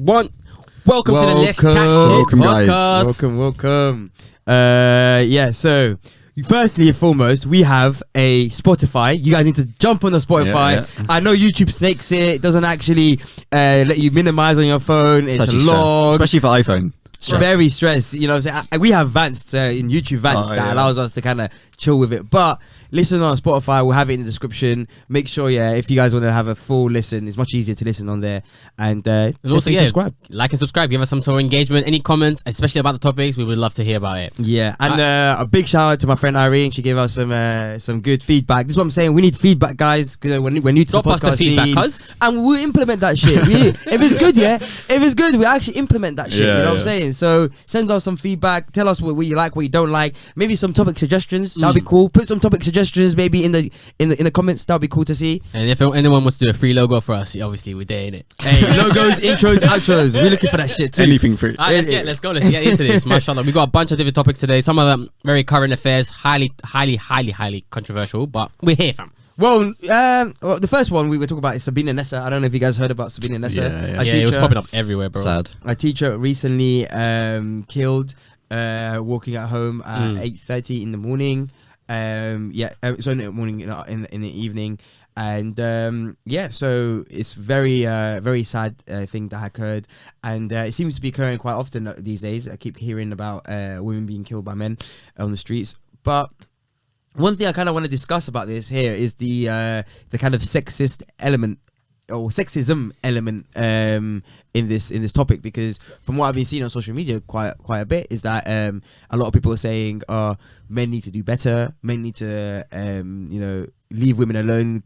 One. Welcome to the Let's Chat Shit Welcome, podcast. guys. Welcome. So firstly and foremost, we have a Spotify. You guys need to jump on the Spotify. Yeah. I know YouTube snakes it. It doesn't actually let you minimize on your phone. It's Such a a stress, log. especially for iPhone. Very stressed. You know what I'm saying? We have Vance in YouTube Vance that allows us to kind of chill with it. But listen on Spotify. We'll have it in the description. Make sure, if you guys want to have a full listen, it's much easier to listen on there. And also, subscribe. Like and subscribe. Give us some sort of engagement. Any comments, especially about the topics, we would love to hear about it. Yeah, and a big shout out to my friend Irene. She gave us some good feedback. This is what I'm saying. We need feedback, guys. Because we're new to Drop the us the podcast feedback, scene, cuz. and we'll implement that shit. If it's good, if it's good, we actually implement that shit. You know what I'm saying? So send us some feedback. Tell us what you like, what you don't like. Maybe some topic suggestions. That'll be cool. Put some topic suggestions maybe in the comments. That'll be cool to see. And if anyone wants to do a free logo for us, obviously we're there, innit? Hey, logos, intros, outros. We're looking for that shit too. Anything free. Alright, let's go. Let's get into this. Mashallah. We've got a bunch of different topics today. Some of them very current affairs, highly controversial, but we're here, fam. Well, the first one we were talking about is Sabina Nessa. I don't know if you guys heard about Sabina Nessa. Yeah. It was popping up everywhere, bro. Sad. A teacher recently killed walking at home at 8:30 in the morning. So in the morning, in the evening. And so it's very sad thing that occurred, and it seems to be occurring quite often these days. I keep hearing about women being killed by men on the streets. But one thing I kind of want to discuss about this here is the kind of sexist element or sexism element in this topic, because from what I've been seeing on social media quite a bit is that a lot of people are saying men need to do better, men need to leave women alone,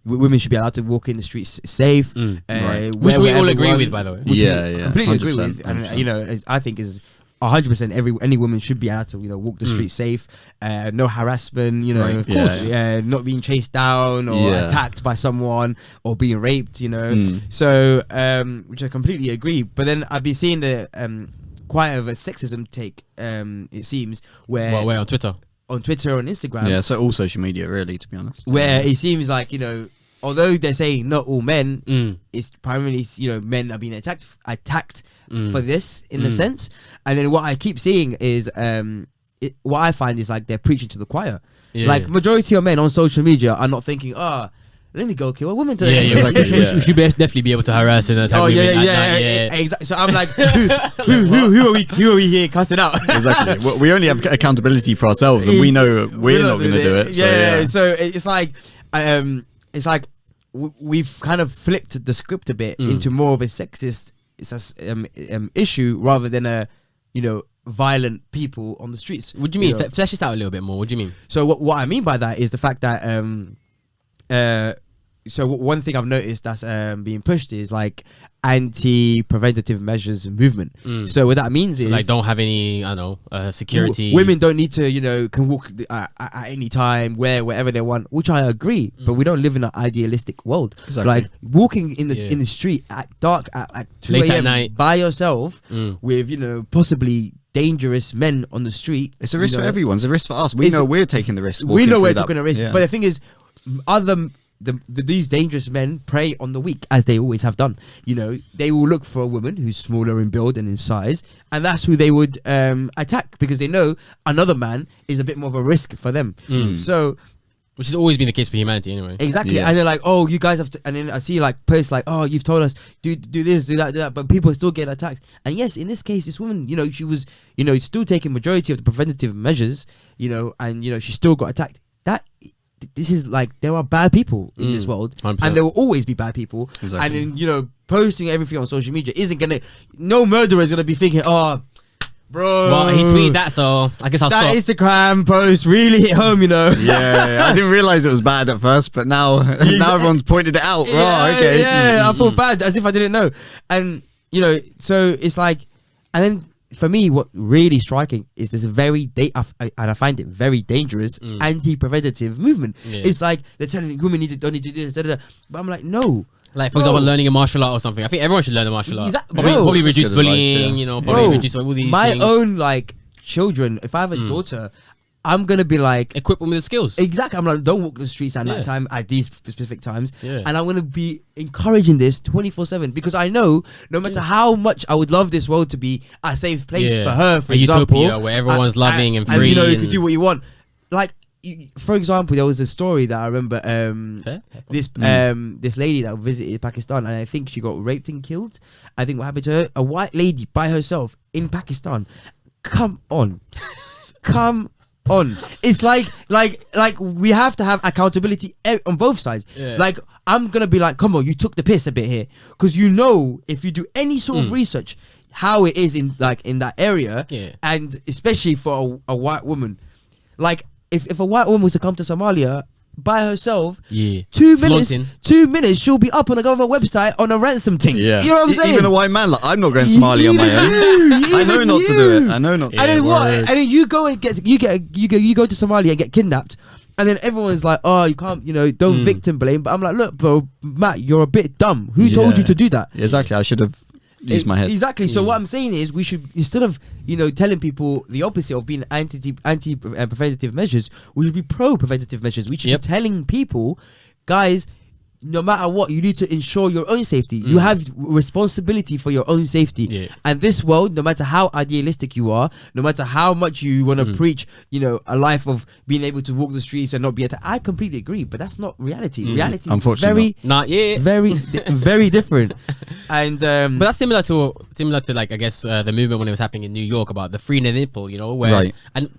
women should be allowed to walk in the streets safe, which we all agree with, by the way. Completely agree with, 100%. and I think is 100%. Any woman should be able to walk the street safe, no harassment, of course, not being chased down or attacked by someone or being raped, So which I completely agree. But then I've been seeing the quite of a sexism take, it seems, where on Twitter, on Instagram, So all social media, really, to be honest. where it seems like although they're saying not all men, it's primarily men are being attacked for this in a sense. And then what I keep seeing is what I find is like they're preaching to the choir. Majority of men on social media are not thinking, let me go kill a woman today. We should definitely be able to harass and attack women at night. Exactly. So I'm like, who are we here cussing out? Exactly. Well, we only have accountability for ourselves, and we know we're not going to do it. So it's like we've kind of flipped the script a bit into more of a sexist issue rather than a violent people on the streets. What do you mean? Flesh this out a little bit more. What do you mean? So what I mean by that is the fact that so one thing I've noticed that's being pushed is like anti-preventative measures movement. So what that means is like don't have any security. Women don't need to can walk at any time, wherever they want, which I agree. But we don't live in an idealistic world. Exactly. Like walking in the street at dark at 2 Late at a.m. night by yourself with possibly dangerous men on the street. It's a risk for everyone. It's a risk for us. We know we're taking the risk. We know we're taking a risk. But the thing is, these dangerous men prey on the weak, as they always have done. They will look for a woman who's smaller in build and in size, and that's who they would attack, because they know another man is a bit more of a risk for them. So, which has always been the case for humanity, anyway. Exactly, and they're like, "Oh, you guys have to." And then I see like posts like, "Oh, you've told us do this, do that," but people still get attacked. And yes, in this case, this woman, she was, still taking majority of the preventative measures, and she still got attacked. This is like, there are bad people in this world, 100%. and there will always be bad people. Exactly. And then posting everything on social media isn't gonna. No murderer is gonna be thinking, "Oh, bro, well, he tweeted that, so I guess I'll stop." That Instagram post really hit home, I didn't realize it was bad at first, but now everyone's pointed it out. Okay. I feel bad as if I didn't know. And so it's like, and then for me, what really striking is this and I find it very dangerous anti-preventative movement. It's like they're telling me women don't need to do this, but I'm like, no. Like, for example, learning a martial art or something. I think everyone should learn a martial art. Probably reduce bullying, probably reduce all these my things. own like children. If I have a daughter, I'm gonna be like, equip them with the skills. exactly. I'm like, don't walk the streets at Yeah. night time at these specific times, Yeah. and I'm gonna be encouraging this 24/7 because I know no matter how much I would love this world to be a safe place Yeah. for her, for A example, utopia where everyone's loving and and you know free you and- can do what you want. Like, for example, there was a story that I remember. This lady that visited Pakistan, and I think she got raped and killed. I think what happened to her, a white lady by herself in Pakistan. Come on, come on. It's like we have to have accountability on both sides. Yeah. Like, I'm gonna be like, come on, you took the piss a bit here, because you know if you do any sort of research how it is in that area, Yeah. and especially for a white woman, like if a white woman was to come to Somalia by herself, Yeah. 2 minutes, Flaunting. 2 minutes, she'll be up on the government website on a ransom thing. Yeah. You know what I'm saying? Even a white man, like, I'm not going to Somalia on my own. I know not to do it. I know not to. And then Yeah, what? word. And then you go and you go to Somalia and get kidnapped, and then everyone's like, oh, you can't, don't victim blame. But I'm like, look, bro, Matt, you're a bit dumb. Who told you to do that? Exactly. I should have used my head. Exactly. So what I'm saying is, we should, instead of telling people the opposite of being anti preventative measures, we should be pro preventative measures. We should be telling people, guys, no matter what, you need to ensure your own safety. You have responsibility for your own safety. Yeah. And this world, no matter how idealistic you are, no matter how much you want to preach, a life of being able to walk the streets and not be attacked, I completely agree. But that's not reality. Reality is Unfortunately very, very different. And But that's similar to like, I guess the movement when it was happening in New York about the free the nipple, where Right. and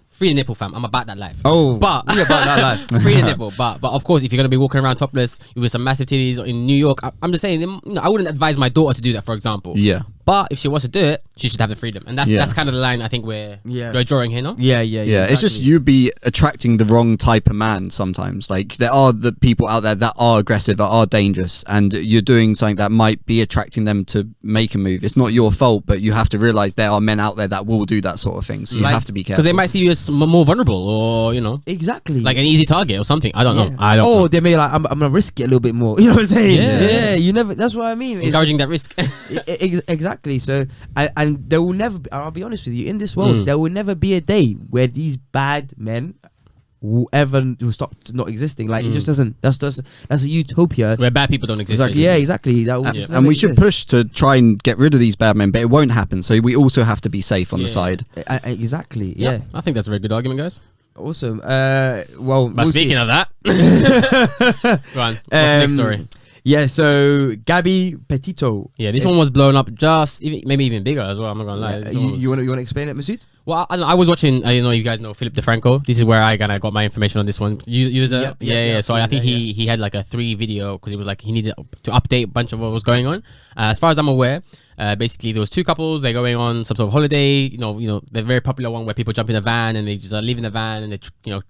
free the nipple, fam. I'm about that life. Oh, but we about that life. free the nipple. But of course, if you're gonna be walking around topless with some massive titties in New York, I'm just saying, I wouldn't advise my daughter to do that, for example. Yeah. But if she wants to do it, she should have the freedom, and that's Yeah. that's kind of the line I think we're drawing here, no? Yeah, It's just you be attracting the wrong type of man sometimes. Like, there are the people out there that are aggressive, that are dangerous, and you're doing something that might be attracting them to make a move. It's not your fault, but you have to realize there are men out there that will do that sort of thing. So you have to be careful. Because they might see you as more vulnerable, or Exactly. like an easy target or something. I don't know. I don't. Oh, know. they may like, I'm gonna risk it a little bit more. You know what I'm saying? Yeah. You never. That's what I mean. It's Encouraging that risk. exactly. So, and there will never. I'll be honest with you. In this world, there will never be a day where these bad men will stop not existing. Like, it just doesn't. That's a utopia. Where bad people don't exist. Exactly. Yeah, exactly. That will just And never we should exist. push to try and get rid of these bad men, but it won't happen. So we also have to be safe on the side. Exactly. Yeah. Yeah. I think that's a very good argument, guys. Awesome. Well, But speaking of that, go on. What's the next story? Yeah. So Gabby Petito. Yeah, this one was blown up maybe even bigger as well. I'm not gonna lie. This one You was- want to explain it, Masood? Well, I was watching. I don't know if you guys know Philip DeFranco. This is where I kind of got my information on this one. User, Yep, So I think he had like a 3 video because he was like he needed to update a bunch of what was going on. As far as I'm aware, basically there was 2 couples. They're going on some sort of holiday. The very popular one where people jump in a van and they just are leaving the van and they're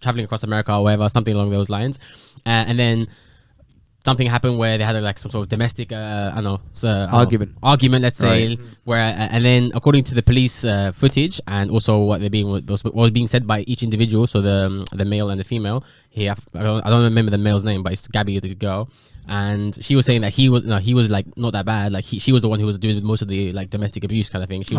traveling across America or whatever, something along those lines. And then something happened where they had like some sort of domestic argument, let's say, Right. where and then according to the police footage and also what was being said by each individual, so the male and the female, I don't remember the male's name, but it's Gabby, the girl, and she was saying that he was like not that bad, like she was the one who was doing most of the like domestic abuse kind of thing. She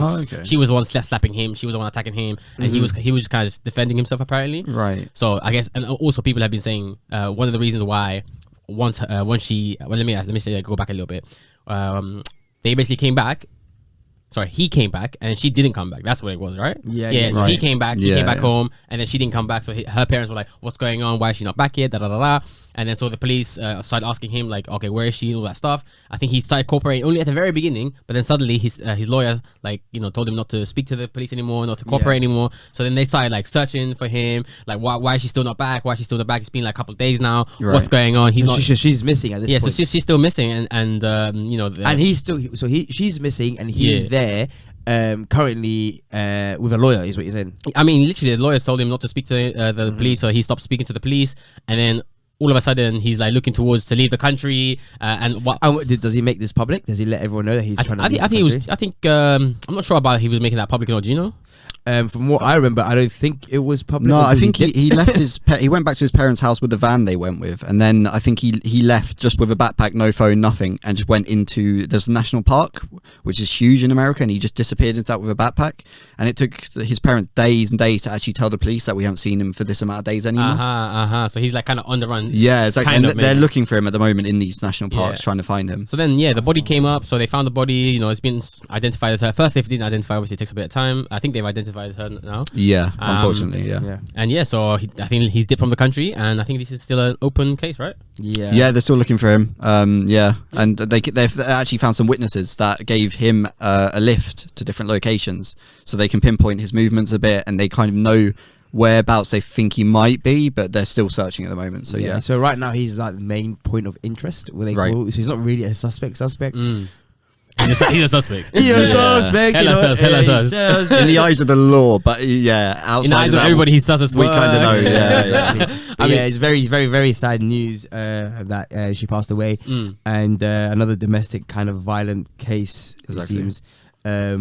was the one slapping him, she was the one attacking him, and he was just kind of defending himself apparently. Right. So I guess, and also people have been saying one of the reasons why let me go back a little bit. They basically came back. Sorry, he came back and she didn't come back. That's what it was, right? Yeah. So he came back. He Yeah, came back yeah. home, and then she didn't come back. So her parents were like, "What's going on? Why is she not back yet?" Da da da da. And then so the police started asking him like, "Okay, where is she?" All that stuff. I think he started cooperating only at the very beginning, but then suddenly his lawyers told him not to speak to the police anymore, not to cooperate anymore. So then they started like searching for him, like why is she still not back? Why is she still not back? It's been like a couple of days now. Right. What's going on? He's not. She's missing at this Yeah, point. so she's still missing, and And he's still. So she's missing, and he's there. Currently with a lawyer, is what you're saying. I mean, literally, the lawyers told him not to speak to the police, so he stopped speaking to the police, and then all of a sudden he's like looking towards to leave the country, and what? Does he make this public? Does he let everyone know that he's trying to leave the country? I'm not sure about if he was making that public or not. Do you know? from what I remember, I don't think it was public. No, I until think he left his. He went back to his parents' house with the van they went with, and then I think he left just with a backpack, no phone, nothing, and just went into. There's a national park, which is huge in America, and he just disappeared into that with a backpack. And it took his parents days and days to actually tell the police that we haven't seen him for this amount of days anymore. So he's like kind of on the run. Yeah, it's like, kind and of, they're maybe. looking for him at the moment in these national parks, trying to find him. So then, the body came up. So they found the body. You know, it's been identified as her. First, they didn't identify. Obviously, it takes a bit of time. I think they've identified her now. Yeah, unfortunately, yeah. And so I think he's dipped from the country, and I think this is still an open case, right? Yeah, they're still looking for him. And they've actually found some witnesses that gave him a lift to different locations, so they can pinpoint his movements a bit, and they kind of know whereabouts they think he might be, but they're still searching at the moment. So yeah. So right now he's like the main point of interest. Where they call, so he's not really a suspect. He's a suspect. He's a suspect. Hella sus. In the eyes of the law, but outside in the eyes of everybody, he's sus as well. We kind of know. Yeah, exactly. I mean, it's very, very, very sad news that she passed away, and another domestic kind of violent case. Exactly. It seems,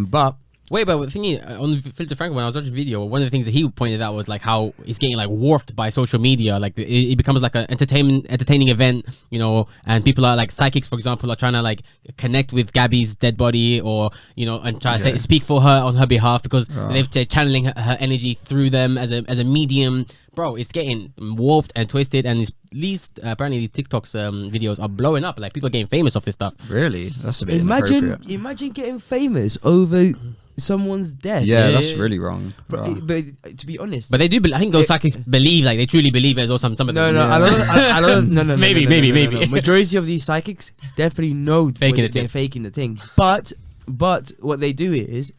but. But the thing is, on Philip DeFranco, when I was watching the video, one of the things that he pointed out was like how it's getting like warped by social media. Like it becomes like an entertaining event, you know, and people are like psychics, for example, are trying to like connect with Gabby's dead body, or you know, and try to speak for her on her behalf because they're channeling her energy through them as a medium. Bro, it's getting warped and twisted, and apparently the TikTok's videos are blowing up. Like people are getting famous off this stuff. Really, that's a bit inappropriate. Imagine getting famous over someone's death. Yeah, that's really wrong. But to be honest, but they do. I think those psychics believe, like they truly believe it, or some of them. No. Maybe. Majority of these psychics definitely know they're faking the thing. But what they do is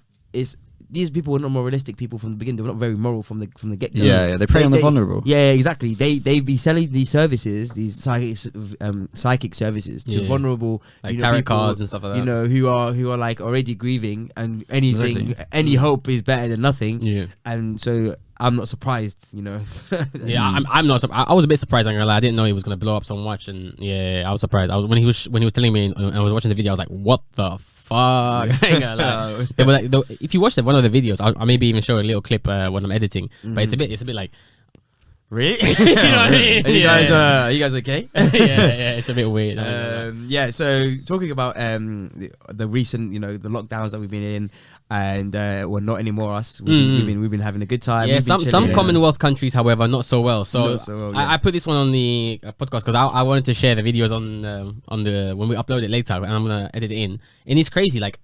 these people are not moralistic people from the beginning. They're not very moral from the get go. Yeah, they prey on the vulnerable. Yeah, exactly. They be selling these services, these psychic services to vulnerable, like tarot people, cards and stuff like that. You know, who are like already grieving, and any hope is better than nothing. Yeah, and so I'm not surprised. You know. I'm not surprised. I was a bit surprised. I'm gonna lie. I didn't know he was gonna blow up so much, and I was surprised. When he was telling me, and I was watching the video, I was like, what the fuck? They were like, if you watch one of the videos, I'll maybe even show a little clip when I'm editing. But it's a bit like, really? You know what I mean? Are you guys okay? yeah, it's a bit weird. So talking about the recent, the lockdowns that we've been in, and well, not anymore us. We've been having a good time. Yeah, some Commonwealth countries, however, not so well. So, I put this one on the podcast because I wanted to share the videos on the when we upload it later, and I'm gonna edit it in. And it's crazy, like.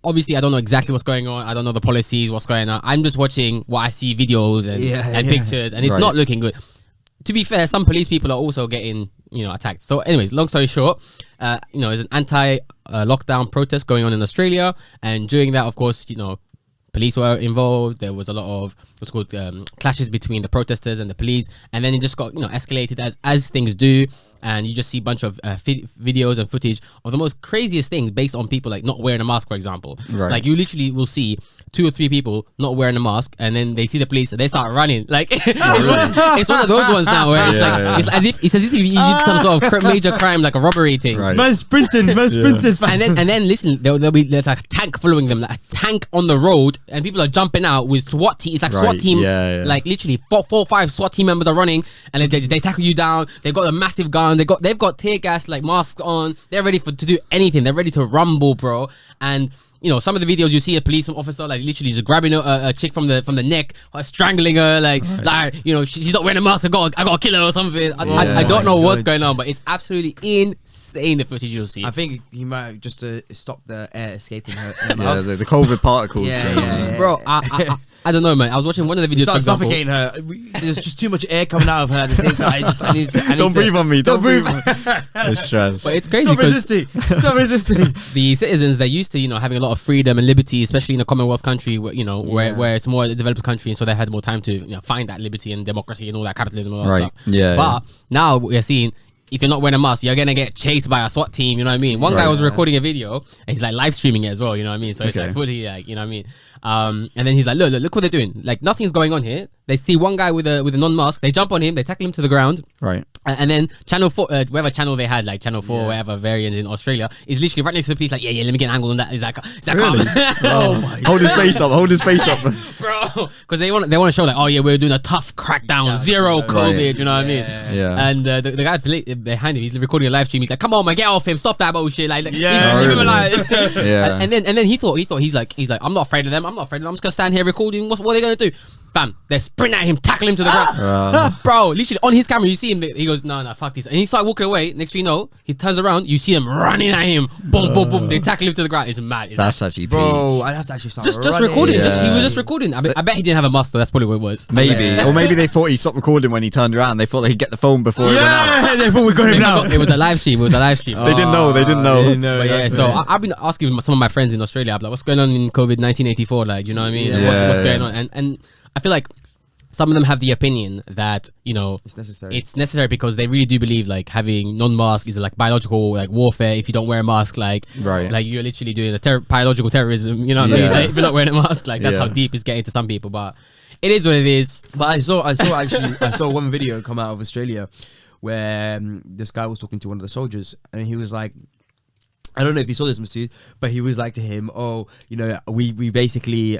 Obviously, I don't know exactly what's going on. I don't know the policies, what's going on. I'm just watching what I see videos and pictures, and it's not looking good. To be fair, some police people are also getting, attacked. So anyways, long story short, there's an anti-lockdown protest going on in Australia. And during that, of course, police were involved. There was a lot of what's called clashes between the protesters and the police. And then it just got, escalated as things do. And you just see a bunch of videos and footage of the most craziest things based on people like not wearing a mask, for example. Right. Like you literally will see 2 or 3 people not wearing a mask, and then they see the police and they start running. Like it's one of those ones now where it's as if you did some sort of major crime, like a robbery thing. Right. Man sprinting. And then listen, there's like a tank following them, like a tank on the road, and people are jumping out with SWAT team. It's like SWAT team, like literally 4 or 5 SWAT team members are running, and they tackle you down. They've got a massive gun. They've got tear gas, like masks on. They're ready to do anything. They're ready to rumble, bro. And some of the videos you see a police officer like literally just grabbing a chick from the neck, strangling her, like she's not wearing a mask. I gotta kill her or something. I don't know what's going on, but it's absolutely insane the footage you'll see. I think he might just stop the air escaping her. The COVID particles. Bro. I don't know, man. I was watching one of the videos. Start suffocating her. There's just too much air coming out of her at the same time. I need don't breathe on me. Don't breathe. It's stress. But it's crazy. Stop resisting. The citizens, they're used to having a lot of freedom and liberty, especially in a Commonwealth country, where it's more a developed country, and so they had more time to find that liberty and democracy and all that capitalism and all that stuff. Yeah. But now we're seeing. If you're not wearing a mask, you're gonna get chased by a SWAT team. You know what I mean? One guy was recording a video, and he's like live streaming it as well. You know what I mean? So it's like fully like, you know what I mean? And then he's like, look what they're doing. Like nothing's going on here. They see one guy with a non-mask. They jump on him. They tackle him to the ground. Right. And then Channel 4, whatever channel they had, like Channel 4, whatever variant in Australia, is literally right next to the police, like, yeah, let me get an angle on that. Is that Really? oh my God. Hold his face up. Hold his face up. Bro, because they want to show like, oh yeah, we're doing a tough crackdown, zero COVID, you know what I mean? Yeah. And the guy behind him, he's recording a live stream. He's like, come on, man, get off him, stop that bullshit, like, leave him alone. Yeah. And then he thought he's like, I'm not afraid of them. I'm just gonna stand here recording. What are they gonna do? Bam! They sprint at him, tackle him to the ground. Bro, literally on his camera, you see him. He goes, no, fuck this. And he started walking away. Next thing you know, he turns around. You see them running at him. Boom, boom, boom. They tackle him to the ground. It's mad. That's actually bro. I'd have to actually start. Just recording. Yeah. He was just recording. I bet he didn't have a mask. Though. That's probably what it was. Maybe, or maybe they thought he stopped recording when he turned around. They thought they could get the phone before he went out. They thought we got him now. It was a live stream. They didn't know. They didn't know. But yeah, so I've been asking some of my friends in Australia, like, what's going on in COVID 1984? Like, you know what I mean? Yeah. And what's going on? And I feel like some of them have the opinion that, you know, it's necessary because they really do believe like having non-mask is like biological like warfare. If you don't wear a mask, like you're literally doing biological terrorism, you know what I mean? Like, if you're not wearing a mask, like that's how deep it's getting to some people, but it is what it is. But I saw one video come out of Australia where this guy was talking to one of the soldiers and he was like, I don't know if you saw this, Masood, but he was like to him, oh, you know, we basically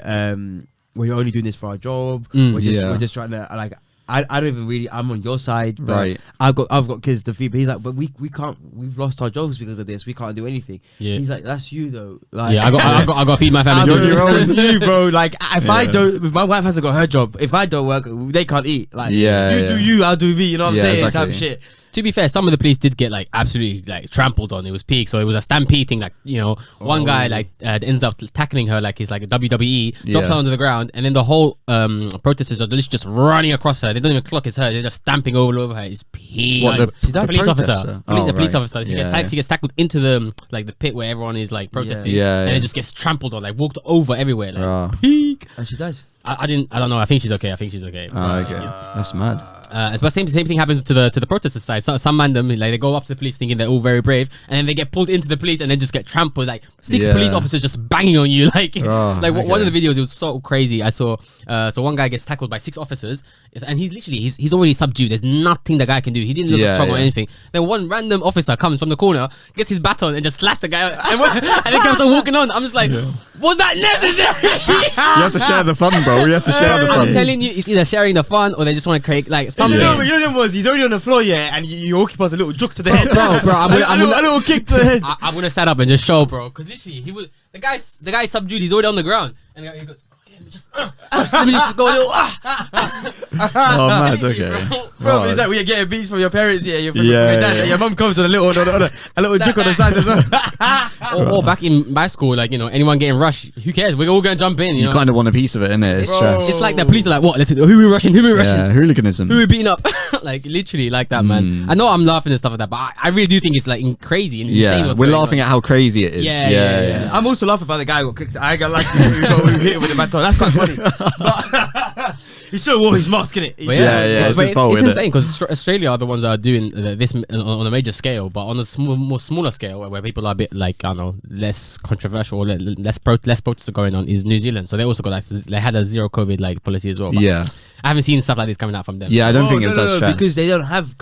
we're only doing this for our job. We're just trying to like. I don't even really. I'm on your side, but right? I've got kids to feed. But he's like, but we can't. We've lost our jobs because of this. We can't do anything. Yeah. He's like, that's you though. Like, yeah, I got to feed my family. That's you, bro. Like, if my wife hasn't got her job, if I don't work, they can't eat. Like, you do you, I'll do me. You know what I'm saying? Exactly. Type of shit. To be fair, some of the police did get like absolutely like trampled on. It was peak, so it was a stampede thing. Like, you know, one guy like ends up tackling her like he's like a WWE, drops her onto the ground, and then the whole protesters are just running across her. They don't even clock it's her. They're just stamping all over her. It's peak. What, the police officer? The police officer. She gets tackled into the like the pit where everyone is like protesting, and it just gets trampled on, like walked over everywhere, like peak. And she dies. I don't know. I think she's okay. Okay, that's mad. But same thing happens to the protesters side. Some random like they go up to the police thinking they're all very brave, and then they get pulled into the police and then just get trampled. Like 6 police officers just banging on you. Like one of the videos, it was so crazy. I saw so one guy gets tackled by 6 officers, and he's literally he's already subdued. There's nothing the guy can do. He didn't look strong or anything. Then one random officer comes from the corner, gets his baton, and just slaps the guy, and then comes on walking on. I'm just like, was that necessary? You have to share the fun, bro. You have to share the fun. I'm telling you, it's either sharing the fun or they just want to create like something. You know what he's already on the floor, and you walk past a little juke to the head, bro. I'm a little kick to the head. I'm gonna stand up and just show, bro, because literally the guy subdued. He's already on the ground, and he goes. Let me just go a little. Oh man, okay. Bro, it's like when you're getting beats from your parents, your dad, and your mum comes with a little juke on the side as well. Or back in my school, like, you know, anyone getting rushed, who cares? We're all gonna jump in. You know? kind of want a piece of it, innit? It's like the police are like, what? Listen, who we rushing? Yeah, hooliganism. Who we beating up? Like literally like that, man. I know I'm laughing and stuff like that, but I really do think it's like crazy and insane. We're laughing at how crazy it is. Yeah. I'm also laughing about the guy who got kicked. I got like who hit him with the baton. That's quite funny. But he still wore his mask, innit? It's his fault, it's insane because Australia are the ones that are doing this on a major scale, but on a more smaller scale where people are a bit like, I don't know, less controversial, or less protests are going on, is New Zealand. So they also got like, they had a zero COVID like policy as well. I haven't seen stuff like this coming out from them. I don't think it was as stressed because they don't have.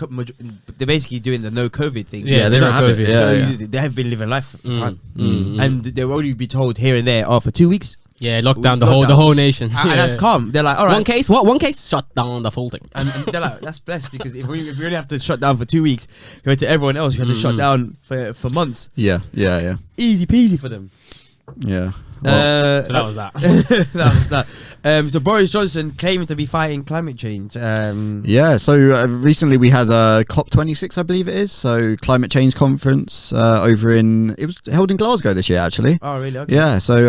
They're basically doing the no COVID thing. They don't have it. So they have been living life for time, and they'll only be told here and there, for 2 weeks. Yeah, lockdown the whole nation. And that's calm. They're like, all right. One case, shut down the full thing. And they're like, that's blessed, because if we really have to shut down for 2 weeks, compared to everyone else who had to shut down for months. Yeah. Easy peasy for them. Yeah. So that was that. That was that. So Boris Johnson claiming to be fighting climate change. So recently we had COP26, I believe it is. So climate change conference it was held in Glasgow this year, actually. Oh, really? Okay. Yeah. So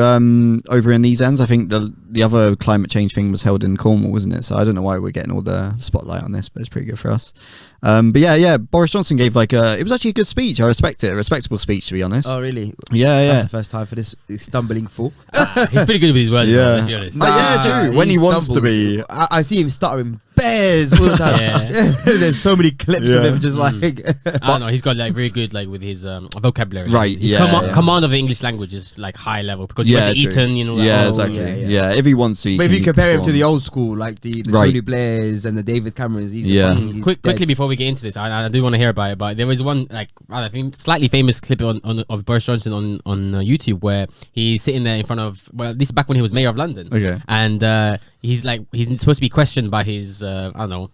over in these ends, I think the other climate change thing was held in Cornwall, wasn't it? So I don't know why we're getting all the spotlight on this, but it's pretty good for us. But yeah, Boris Johnson gave it was actually a good speech. I respect it. A respectable speech, to be honest. Oh, really? Yeah. That's the first time for this stumbling fool. He's pretty good with his words. Let's be honest. True. When he wants to be. I see him stuttering bears all the time. Yeah. There's so many clips of Yeah. him just like. I don't know. He's got like very good like with his vocabulary. Right, His yeah. command of the English language is like high level because he went to true. Eton, you know. Yeah, oh, exactly. yeah. Yeah, if he wants to. He But if can you compare him to perform. the old school, like the Right. Tony Blairs and the David Camerons, he's he's Quickly dead. before we get into this, I do want to hear about it. But there was one like I think slightly famous clip of Boris Johnson on YouTube where he's sitting there in front of this is back when he was mayor of London. Okay. And he's supposed to be questioned by his I don't know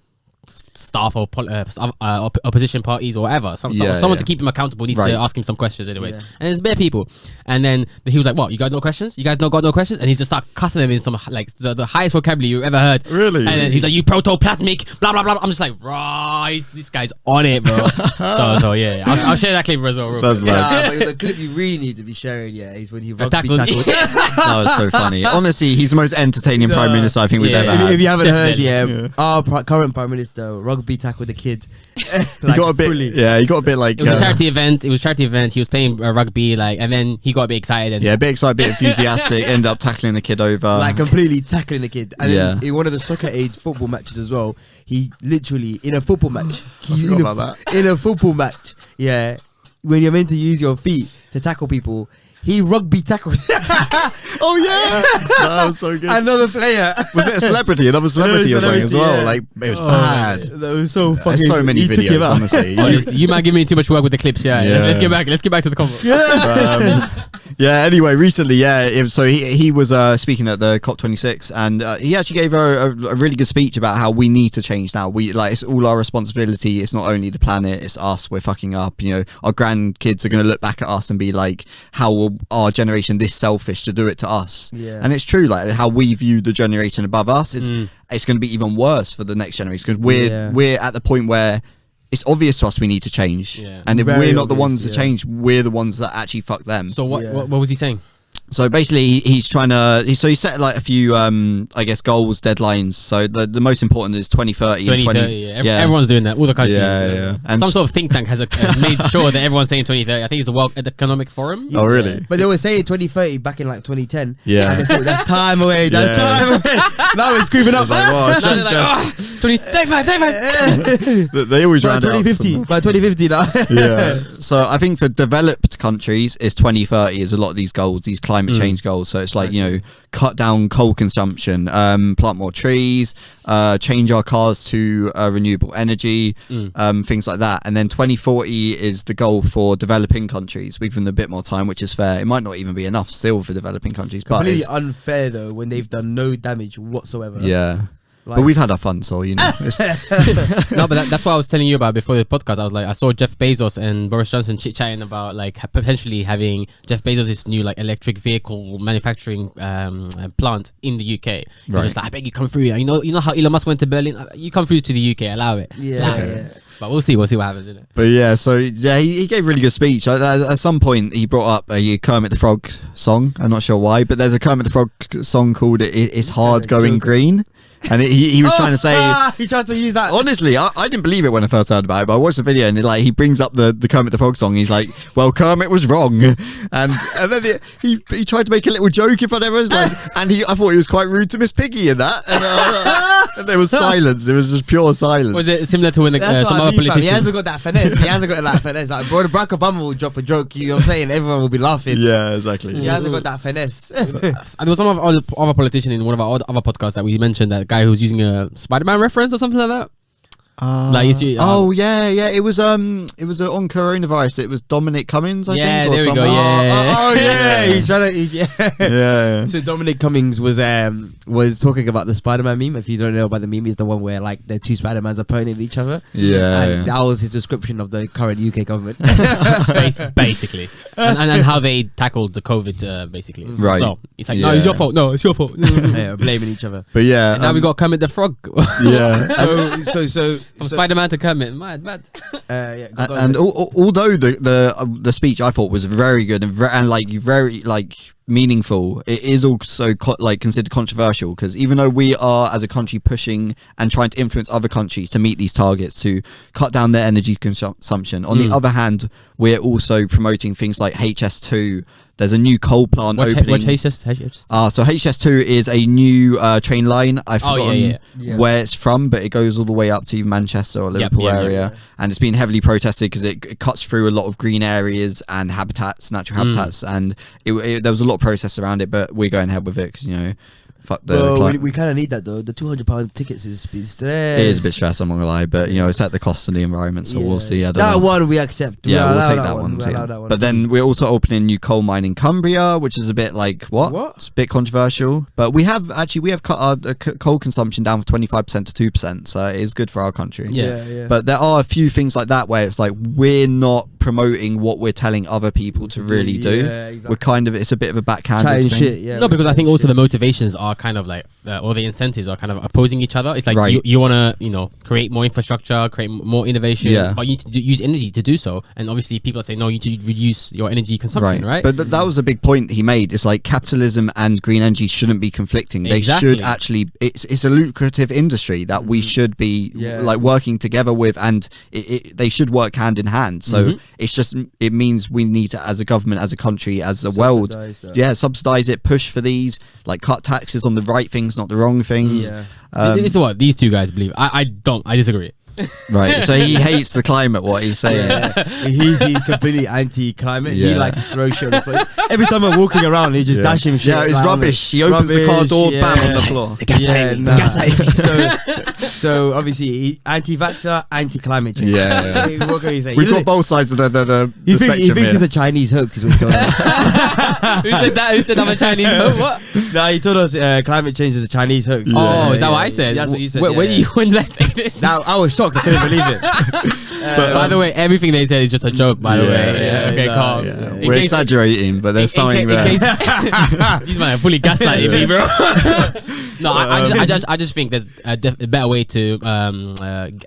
staff or opposition parties or whatever. Someone to keep him accountable needs to ask him some questions anyways. Yeah. And there's bare people. And then he was like, "What? You got no questions? You guys got no questions?" And he's just start cussing them in some like the highest vocabulary you ever heard. Really? And then he's like, "You protoplasmic, blah blah blah." I'm just like, right, this guy's on it, bro. so yeah, I'll share that clip as well. Real That's quick. mad. But the clip you really need to be sharing, is when he rugby Tackled- tackled. That was so funny. Honestly, he's the most entertaining prime minister I think we've Yeah. ever If, had. if you haven't Definitely. heard, our current prime minister rugby tackled the kid. He got a bit. fully. Yeah, he got a bit like. It was a charity event. He was playing rugby, like, and then he got a bit excited. And Yeah, a bit excited, a bit enthusiastic. Ended up tackling the kid over. Like completely tackling the kid. And then Yeah. in one of the soccer age football matches as well, he literally in a football match. forgot about in a football match, when you're meant to use your feet to tackle people, he rugby tackled oh yeah, that was so good. another player. Was it a celebrity? Another celebrity or something as Celebrity, well. yeah. Like it was bad. That was so fucking. There's so many he took him videos, out. honestly. Honestly, you might give me too much work with the clips. Yeah, Yeah. Let's get back to the convo. Yeah. Anyway, recently, so he was speaking at the COP26, and he actually gave a really good speech about how we need to change now. We it's all our responsibility. It's not only the planet; it's us. We're fucking up. You know, our grandkids are going to look back at us and be like, "How will our generation this selfish to do it to us?" Yeah. And it's true. Like how we view the generation above us, it's going to be even worse for the next generation because we're at the point where it's obvious to us we need to change. Yeah. And if Very we're not the obvious, ones to yeah. change, we're the ones that actually fuck them. So what was he saying? So basically, he's trying to. He set like a few, I guess, goals, deadlines. So the most important is 2030. 2030. Yeah. Everyone's doing that. All the countries. Yeah. And Some sort of think tank has made sure that everyone's saying 2030. I think it's the World Economic Forum. Oh really? But they were saying 2030 back in like 2010. Yeah. And they thought that's time away. That's Yeah. time away. Now it's creeping up. It's like, wow, Now they're like, just- 2035. they always By round it up. 2050. By 2050 now. Yeah. So I think for developed countries, is 2030 is a lot of these goals, these climate change goals. So it's like, cut down coal consumption, plant more trees, change our cars to renewable energy, things like that. And then 2040 is the goal for developing countries. We've given them a bit more time, which is fair. It might not even be enough still for developing countries, but Completely it's- unfair though when they've done no damage whatsoever. yeah. Like- But we've had our fun, so it's No, but that's what I was telling you about before the podcast. I was like, I saw Jeff Bezos and Boris Johnson chit chatting about like potentially having Jeff Bezos' new like electric vehicle manufacturing plant in the UK. He's Right. just like, I beg you come through. You know how Elon Musk went to Berlin. You come through to the UK. Allow it. Yeah, Allow yeah. it. But we'll see what happens. Innit? But yeah, so yeah, he gave a really good speech. At some point, he brought up a Kermit the Frog song. I'm not sure why, but there's a Kermit the Frog song called "It's Hard Going Green," and he was trying to say. He tried to use that. Honestly, I didn't believe it when I first heard about it, but I watched the video and he brings up the Kermit the Frog song. He's like, "Well, Kermit was wrong," and then he tried to make a little joke in front of everyone, like, and I thought he was quite rude to Miss Piggy in that, and there was silence. It was just pure silence. Was it similar to when That's some what I other mean, fam. He politician? hasn't got that finesse. He hasn't got that finesse. Like, bro, Barack Obama will drop a joke. You know what I'm saying? Everyone will be laughing. Yeah, exactly. He hasn't got that finesse. And there was some other politician in one of our other podcasts that we mentioned, that guy who was using a Spider-Man reference or something like that. Like, It was on coronavirus. It was Dominic Cummings, I Yeah, think. Or there we go, someone. yeah. Oh yeah, he's trying to. Yeah. So Dominic Cummings was talking about the Spider-Man meme. If you don't know about the meme, it's the one where like the two Spider-Mans are pointing at each other. Yeah. And that was his description of the current UK government. basically, and how they tackled the COVID, basically. Right. So it's like, no, it's your fault. No, it's your fault. Yeah, blaming each other. But yeah. And now we got Kermit the Frog. Yeah. So From Spider-Man to Kermit. Mad. yeah. And although the speech I thought was very good and very meaningful, it is also considered controversial, because even though we are as a country pushing and trying to influence other countries to meet these targets to cut down their energy consumption, on the other hand we're also promoting things like HS2 There's a new coal plant opening. What HS2? So HS2 is a new train line. I've forgotten where it's from, but it goes all the way up to Manchester or Liverpool area. And it's been heavily protested because it cuts through a lot of green areas and habitats, natural habitats. And there was a lot of protests around it, but we're going ahead with it because, you know, fuck the we kind of need that though. The £200 tickets is a bit stress. It is a bit stress, I'm not gonna lie, but you know, it's at the cost of the environment, so we'll see. I don't know. One we accept. Yeah, we'll take that one. But then we're also opening a new coal mine in Cumbria, which is a bit like what? It's a bit controversial, but we have cut our coal consumption down from 25% to 2%, so it is good for our country. Yeah. But there are a few things like that where it's like we're not promoting what we're telling other people to really do. Exactly. We're kind of, it's a bit of a backhanded thing. Shit, no, because I think also the motivations are kind of like or the incentives are kind of opposing each other. It's like you want to, you know, create more infrastructure, create more innovation, but you need to use energy to do so. And obviously people are saying, no, you need to reduce your energy consumption, right? But that was a big point he made. It's like capitalism and green energy shouldn't be conflicting. They should actually, it's a lucrative industry that we should be like working together with, and they should work hand in hand. So it's just, it means we need to, as a government, as a country, as a world, subsidize it, push for these, like cut taxes on the right things, not the wrong things. This is what these two guys believe. I disagree. Right, so he hates the climate, what he's saying. He's completely anti-climate. He likes to throw shit on the floor. Every time I'm walking around, he just dashing shit. Yeah, it's like, rubbish. He opens the car door, bam, on the floor. So obviously, anti-vaxxer, anti-climate change. We've got both sides of the spectrum. He thinks it's a Chinese hoax, is what he told us. Who said that? Who said I'm a Chinese hoax? What? No, he told us climate change is a Chinese hoax. Oh, is that what I said? That's what you said. When did I say this? Now, I was shocked. I couldn't believe it. But, by the way, everything they said is just a joke, by the way. Okay, calm. We're exaggerating, but there's something there. These men are fully gaslighting me, bro. No, I just think there's a better way to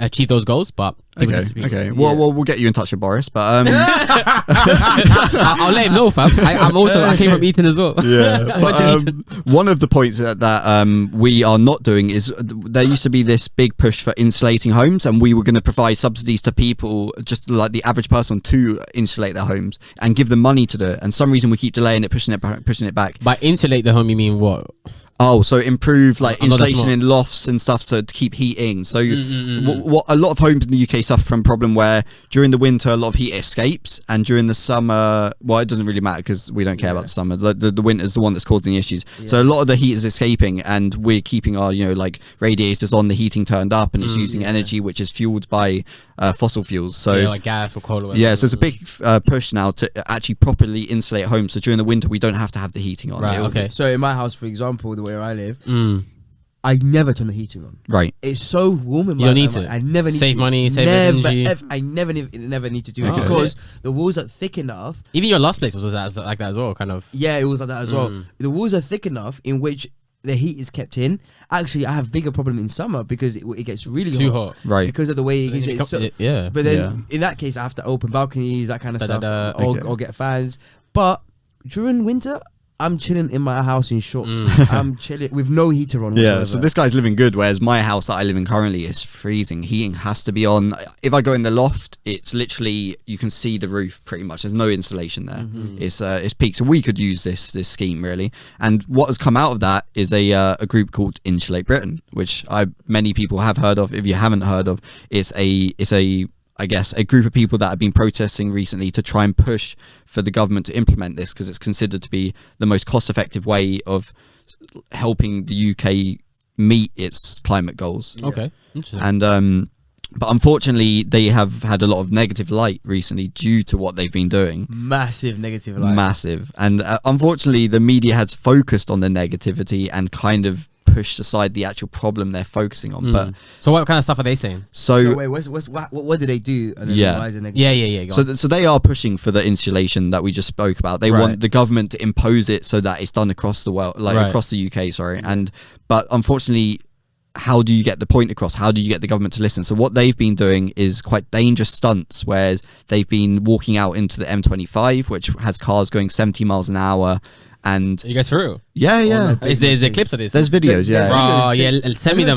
achieve those goals, but Okay. Well, we'll get you in touch with Boris, but I'll let him know, fam. I came from Eton as well. Yeah. But, one of the points that we are not doing is there used to be this big push for insulating homes, and we were going to provide subsidies to people, just like the average person, to insulate their homes and give them money to do it. And some reason we keep delaying it, pushing it back. By insulate the home, you mean what? Oh, so improve like insulation in lofts and stuff, so to keep heating. So what a lot of homes in the UK suffer from a problem where during the winter a lot of heat escapes, and during the summer, well, it doesn't really matter because we don't care about the summer. The winter is the one that's causing the issues. So a lot of the heat is escaping, and we're keeping our like radiators on, the heating turned up, and it's using energy which is fueled by fossil fuels. So like gas or coal. Or so it's a big push now to actually properly insulate homes. So during the winter we don't have to have the heating on. Right. Okay. So in my house, for example, where I live, I never turn the heating on. Right. It's so warm in my house. You don't need to. I never need save to. money, save energy. I never need to do it because the walls are thick enough. Even your last place was like that as well, kind of. Yeah, it was like that as well. The walls are thick enough in which the heat is kept in. Actually, I have bigger problem in summer because it gets really too hot. Right. Because of the way it gets. But then in that case, I have to open balconies, that kind of stuff, or get fans. But during winter, I'm chilling in my house in shorts. I'm chilling with no heater on. Yeah, so this guy's living good, whereas my house that I live in currently is freezing. Heating has to be on. If I go in the loft, it's literally, you can see the roof pretty much. There's no insulation there. It's peaked. So we could use this scheme really. And what has come out of that is a group called Insulate Britain, which many people have heard of. If you haven't heard of, it's a I guess a group of people that have been protesting recently to try and push for the government to implement this, because it's considered to be the most cost-effective way of helping the UK meet its climate goals. Okay, interesting. And but unfortunately, they have had a lot of negative light recently due to what they've been doing. Massive negative light. Massive. And unfortunately, the media has focused on the negativity and kind of pushed aside the actual problem they're focusing on. But so what kind of stuff are they saying? So wait, what do they do? And then why is it negative? So they are pushing for the insulation that we just spoke about. They want the government to impose it so that it's done across the world, like across the UK. Sorry, but unfortunately, how do you get the point across? How do you get the government to listen? So what they've been doing is quite dangerous stunts, where they've been walking out into the M25, which has cars going 70 miles an hour. And you guys through? Yeah. Is there clips of this? There's videos, send me them.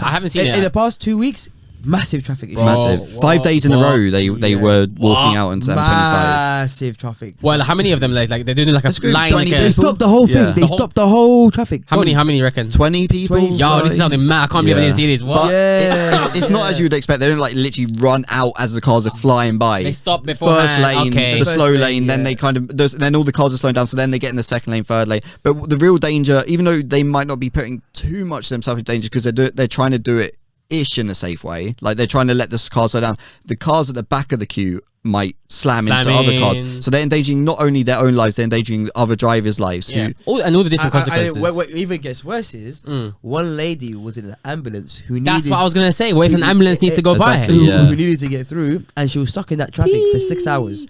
I haven't seen it. In the past 2 weeks, massive traffic issues. Massive. 5 days in a row, they were walking out onto M25. Massive traffic. Well, how many of them like they're doing like a Let's go line? 20 Like They a, people. stopped the whole thing. Yeah. They stopped the whole traffic. how many you reckon? 20 people. 20. Yo, this is something mad. I can't believe I didn't see this. What? But it's not as you would expect. They don't like literally run out as the cars are flying by. They stop beforehand. First lane, Okay. the First slow lane, lane, then yeah. they kind of, then all the cars are slowing down, so then they get in the second lane, third lane. But the real danger, even though they might not be putting too much of themselves in danger because they're trying to do it ish in a safe way, like they're trying to let the cars slow down. The cars at the back of the queue might slam into other cars, so they're endangering not only their own lives, they're endangering other drivers' lives. Yeah. All the different consequences. What even gets worse is one lady was in an ambulance who needed. That's what I was gonna say. What if an ambulance needs to go Exactly, by? yeah. who needed to get through, and she was stuck in that traffic for 6 hours.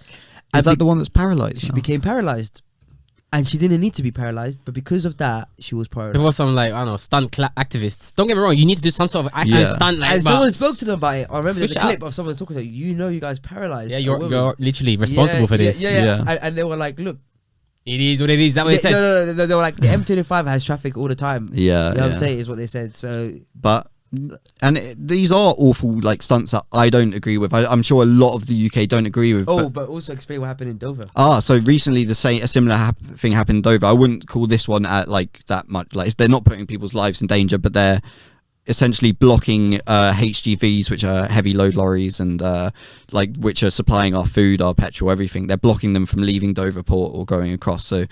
Is that the one that's paralyzed? She now? became paralyzed, and she didn't need to be paralyzed, but because of that, she was paralyzed. Before some like I don't know stunt activists. Don't get me wrong. You need to do some sort of active stunt like. And but- someone spoke to them about it. I remember there's a Switch it clip of someone talking to them, you guys paralyzed. yeah, a you're woman." literally responsible for this. Yeah. And they were like, look, It is what it is. Is that what it said? no, they were like, the M25 has traffic all the time. Yeah, You know what yeah. I'm saying is what they said. So But these are awful like stunts that I don't agree with. I'm sure a lot of the UK don't agree with. but also explain what happened in Dover. So recently a similar thing happened in Dover. I wouldn't call this one at like that much. Like they're not putting people's lives in danger, but they're essentially blocking HGVs, which are heavy load lorries, and like which are supplying our food, our petrol, everything. They're blocking them from leaving Dover port or going across. So.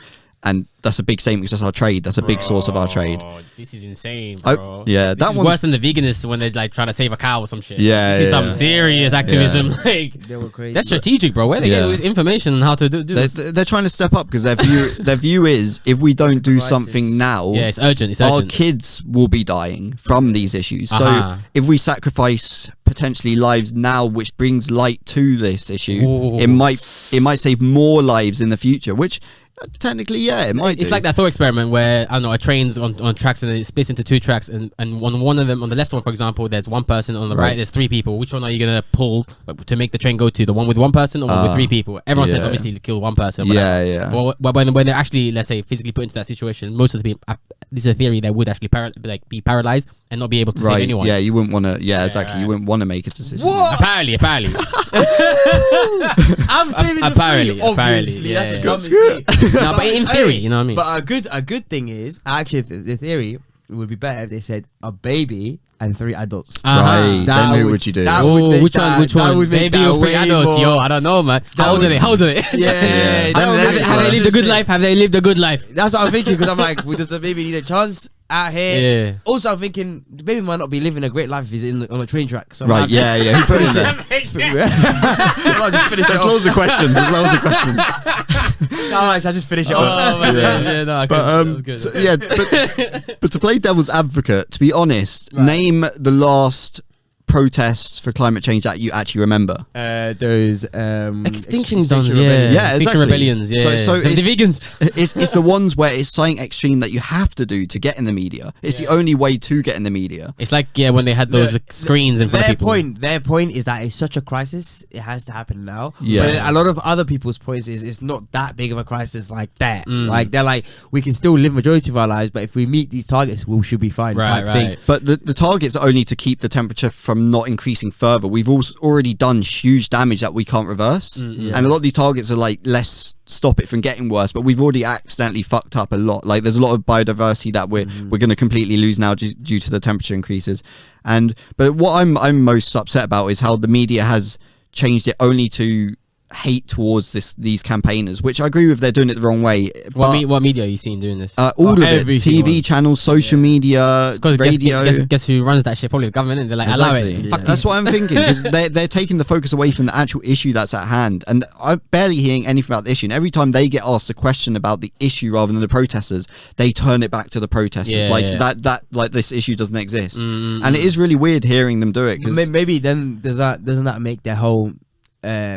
And that's a big statement because that's our trade. That's a big source of our trade. This is insane, Oh, bro. yeah, This that is one's- worse than the veganists when they're like trying to save a cow or some shit. Yeah, this is some yeah. serious activism. Like They were crazy. that's strategic, bro. Where they get all this information on how to do this? They're trying to step up because their view is if we don't do crisis. something now, Yeah, it's urgent. It's our urgent. kids will be dying from these issues. Uh-huh. So if we sacrifice potentially lives now, which brings light to this issue, Ooh. it might save more lives in the future. Which technically, yeah, it might. It's like that thought experiment where I don't know a train's on tracks and then it splits into two tracks and on one of them, on the left one for example, there's one person, on the right there's three people. Which one are you gonna pull to make the train go to? The one with one person or one with three people? Everyone says yeah. obviously kill one person. Yeah. Well, when they're actually, let's say, physically put into that situation, most of the people, this is a theory, they would actually be paralyzed and not be able to save anyone. Yeah, you wouldn't want to. Yeah, exactly. You wouldn't want to make a decision. What? Apparently. I'm saving the Apparently, free, obviously. yeah, That's yeah. the dumbest thing. No, but in theory, you know what I mean? But a good thing is actually the theory would be better if they said a baby and 3 adults. Right. That Then who would- would you do? that would make which that- one? Which that one? would make Baby that or 3 way adults? more- Yo, I don't know, man. How old are they? How old are they? Yeah. Have they lived a good life? Have they lived a good life? That's what I'm thinking because I'm like, well, does the baby need a chance out here? Yeah. Also, I'm thinking the baby might not be living a great life if he's on a train track. So Right. Yeah. Who put it in there? I'll just finish it There's off. loads of questions. There's loads of questions. Alright, I'll just finish it Oh, off. my God. Yeah, no, I But that was good. but to play devil's advocate, to be honest, name the last protests for climate change that you actually remember. There's Extinction Extinction Dons, yeah. Rebellion. Yeah, Extinction exactly. Rebellions, yeah. So the vegans. It's the ones where it's something extreme that you have to do to get in the media. It's the only way to get in the media. It's like, yeah, when they had those screens in front of people. Their point is that it's such a crisis, it has to happen now. Yeah. But a lot of other people's points is it's not that big of a crisis like that. Mm. Like they're like, we can still live majority of our lives, but if we meet these targets, we should be fine. Right, type thing. right. But the targets are only to keep the temperature from not increasing further. We've already done huge damage that we can't reverse. And a lot of these targets are like, let's stop it from getting worse, but we've already accidentally fucked up a lot. Like there's a lot of biodiversity that we're going to completely lose now due to the temperature increases. But what I'm most upset about is how the media has changed it only to hate towards these campaigners, which I agree with. They're doing it the wrong way. What media are you seeing doing this? All of it, every single TV one. channels, social media, Because radio. guess who runs that shit? Probably the government, and they're like, allow Exactly. it. Yeah. Fuck That's this. what I'm thinking, because they're taking the focus away from the actual issue that's at hand, and I'm barely hearing anything about the issue. And every time they get asked a question about the issue rather than the protesters, they turn it back to the protesters, like this issue doesn't exist. And it is really weird hearing them do it. 'Cause Maybe then doesn't that make their whole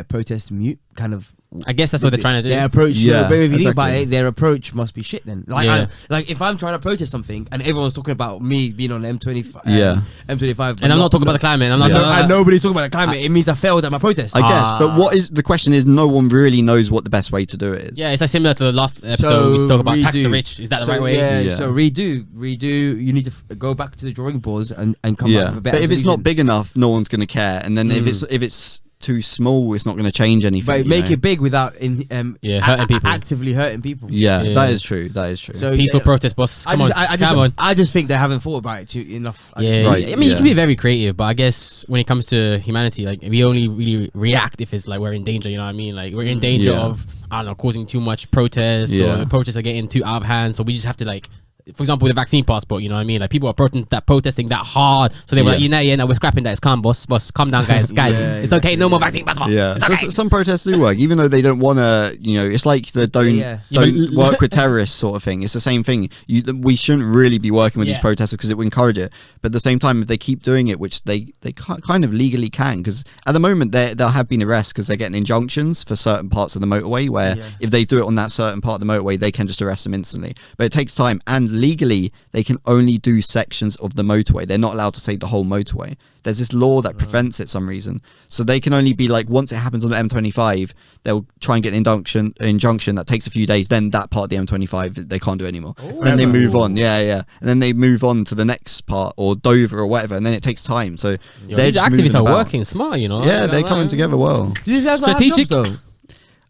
protest mute kind of I guess that's what they're trying to do. Their approach, Yeah, but if you think about exactly. it, their approach must be shit. Then, like, Yeah. like if I'm trying to protest something and everyone's talking about me being on M25, Yeah. M25, And I'm not talking about the climate. I'm not. Yeah. and nobody's talking about the climate. It means I failed at my protest. I guess, but what is the question? Is no one really knows what the best way to do it is. Yeah, it's like similar to the last episode we spoke about tax the redo. rich. Is that the So, right way? Yeah, Yeah. So redo. You need to go back to the drawing boards and come Yeah, up with a better but if it's not solution. big enough, no one's going to care. And then if it's too small, it's not going to change anything. but you make know? it big without hurting people. actively hurting people. Yeah, Yeah. that is true. That is true. So Peaceful protest, boss. Come on, come on. I just think they haven't thought about it too enough. Yeah, Right, I mean, you yeah. can be very creative, but I guess when it comes to humanity, like we only really react if it's like we're in danger. You know what I mean? Like we're in danger Yeah. of I don't know causing too much protest, or Yeah. the protests are getting too out of hand. So we just have to like. For example, with the vaccine passport, you know what I mean? Like people are protesting that hard, so they were like, Yeah. we're scrapping that. It's calm, boss, calm down, guys, Yeah, it's okay, no more vaccine passport. Yeah, It's so okay. some protests do work, even though they don't want to. You know, it's like the don't Yeah. Yeah, don't but- work with terrorists sort of thing. It's the same thing. We shouldn't really be working with these Yeah. protesters because it would encourage it. But at the same time, if they keep doing it, which they kind of legally can, because at the moment there have been arrests because they're getting injunctions for certain parts of the motorway. Where if they do it on that certain part of the motorway, they can just arrest them instantly. But it takes time, and legally they can only do sections of the motorway. They're not allowed to say the whole motorway. There's this law that prevents it some reason. So they can only be like, once it happens on the M25, they'll try and get an injunction that takes a few days. Then that part of the M25, they can't do anymore. Then they move on. Yeah. And then they move on to the next part or Dover or whatever. And then it takes time. So they're These just activists moving are about. working smart, you know. Yeah, Like, they're coming together well. Do these guys not have Strategic. jobs, though?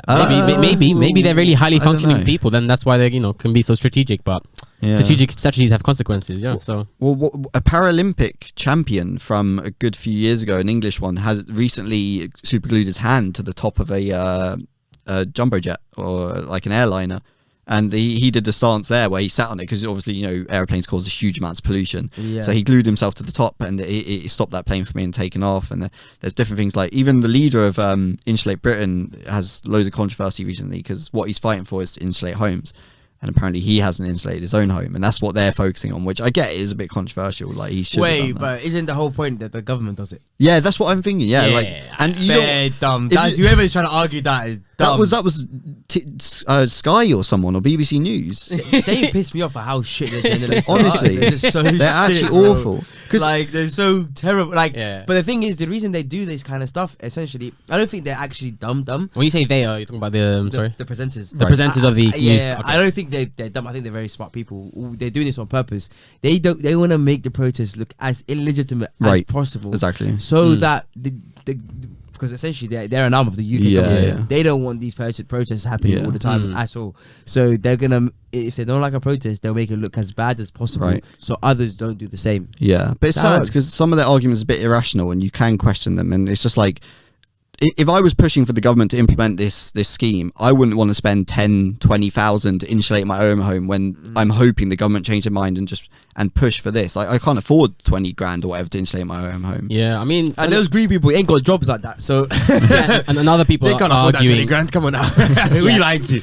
Maybe they're really highly I don't functioning know. people. Then that's why they can be so strategic. But Yeah. strategic strategies have consequences. Yeah. So Well, a Paralympic champion from a good few years ago, an English one, has recently superglued his hand to the top of a jumbo jet or like an airliner. And he did the stance there where he sat on it because obviously, airplanes cause huge amounts of pollution. Yeah. So he glued himself to the top and it stopped that plane from being taken off. And there's different things like even the leader of Insulate Britain has loads of controversy recently because what he's fighting for is to insulate homes. And apparently he hasn't insulated his own home, and that's what they're focusing on, which I get is a bit controversial. Like he should. Wait, have done that. but isn't the whole point that the government does it? Yeah, that's what I'm thinking. Yeah, Yeah. like, and you They're don't. dumb. if That's you- whoever is trying to argue that is dumb. That was Sky or someone or BBC News. They piss me off for how shit the journalists are. Honestly, they're just so they're actually shit, bro. awful. 'Cause- Like they're so terrible. Like, Yeah. but the thing is, the reason they do this kind of stuff, essentially, I don't think they're actually dumb. when you say they are, you're talking about the sorry, The presenters. the Right. presenters of the news. Yeah, Okay. I don't think they're dumb. I think they're very smart people. They're doing this on purpose. They want to make the protest look as illegitimate as Right. possible, Exactly. so that the because essentially they're an arm of the UK Yeah, government. yeah. They don't want these protests happening Yeah. all the time at all. So they're gonna, if they don't like a protest, they'll make it look as bad as possible, Right. so others don't do the same. Yeah, but it's That sad works. because some of their arguments are a bit irrational, and you can question them. And it's just like, if I was pushing for the government to implement this scheme, I wouldn't want to spend 10, 20,000 to insulate my own home when I'm hoping the government change their mind and push for this. I can't afford 20 grand or whatever to insulate my own home. Yeah, I mean, And those green people ain't got jobs like that, so yeah, and other people they are can't afford that 20 arguing, grand. Come on now, who you lying to?